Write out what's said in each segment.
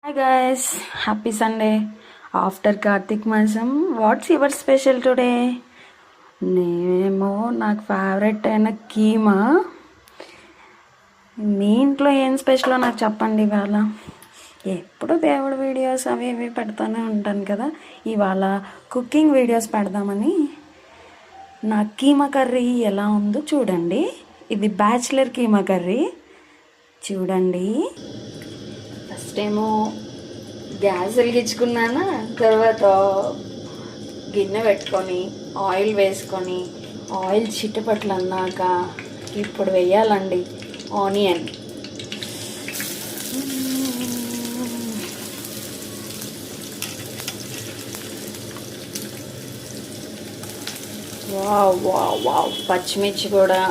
Hi guys, happy Sunday. After Kartik Masam, what's your special today? నేనేమో నాకు favourite అయిన కీమా. మీ ఇంట్లో ఏం స్పెషలో నాకు చెప్పండి. ఇవాళ ఎప్పుడు దేవుడి వీడియోస్ అవి ఇవి పెడతానే ఉంటాను కదా. ఇవాళ కుకింగ్ వీడియోస్ పెడదామని నా కీమా కర్రీ ఎలా ఉందో చూడండి. ఇది బ్యాచిలర్ కీమా కర్రీ చూడండి. ఫస్ట్ ఏమో గ్యాస్ వెలిగించుకున్నాను, తర్వాత గిన్నె పెట్టుకొని ఆయిల్ వేసుకొని ఆయిల్ చిట్టుపట్లు అన్నాక ఇప్పుడు వేయాలండి ఆనియన్. వావ్ వావ్ వావ్ పచ్చిమిర్చి కూడా.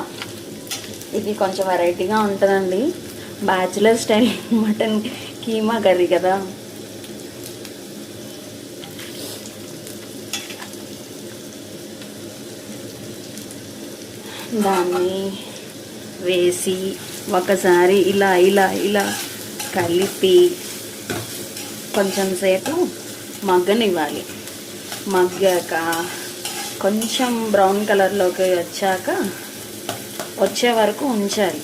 ఇది కొంచెం వెరైటీగా ఉంటుందండి, bachelor style mutton keema curry కదా. దాన్ని వేసి ఒకసారి ఇలా ఇలా ఇలా కలిపి కొంచెం సేపు మగ్గనివ్వాలి. మగ్గాక కొంచెం బ్రౌన్ కలర్లోకి వచ్చే వరకు ఉంచాలి.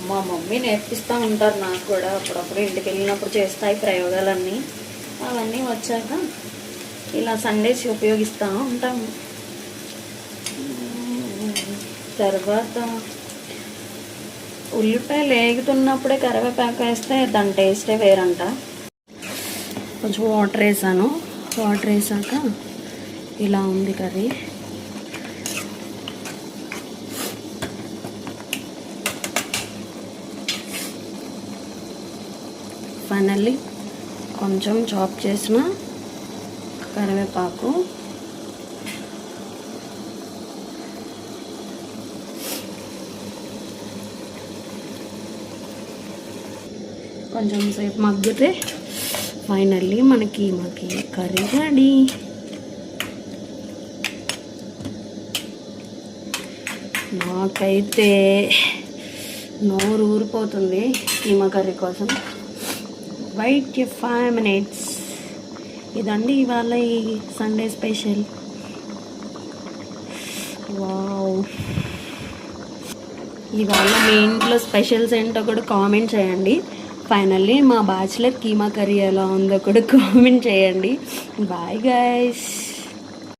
మా మమ్మీ నేర్పిస్తూ ఉంటారు నాకు కూడా. అప్పుడప్పుడు ఇంటికి వెళ్ళినప్పుడు చేస్తాయి ప్రయోగాలన్నీ. అవన్నీ వచ్చాక ఇలా సండేస్ ఉపయోగిస్తూ ఉంటాము. తర్వాత ఉల్లిపాయలు వేగుతున్నప్పుడే కరివేపాకు వేస్తే దాని టేస్టే వేరంట. కొంచెం వాటర్ వేసాను. వాటర్ వేసాక ఇలా ఉంది కర్రీ. ఫైనల్లీ కొంచెం చాప్ చేసిన కరివేపాకు, కొంచెం సేపు మగ్గితే ఫైనల్లీ మనకి కర్రీ రెడీ. నాకైతే నోరు ఊరిపోతుంది కీమా కర్రీ కోసం. Wait 5 minutes. ఇదండి ఇవాళ ఈ సండే స్పెషల్. వావ్, ఇవాళ మీ ఇంట్లో స్పెషల్స్ ఏంటో కూడా కామెంట్ చేయండి. ఫైనల్లీ మా బ్యాచిలర్ కీమా కర్రీ ఎలా ఉందో కూడా కామెంట్ చేయండి. Bye guys.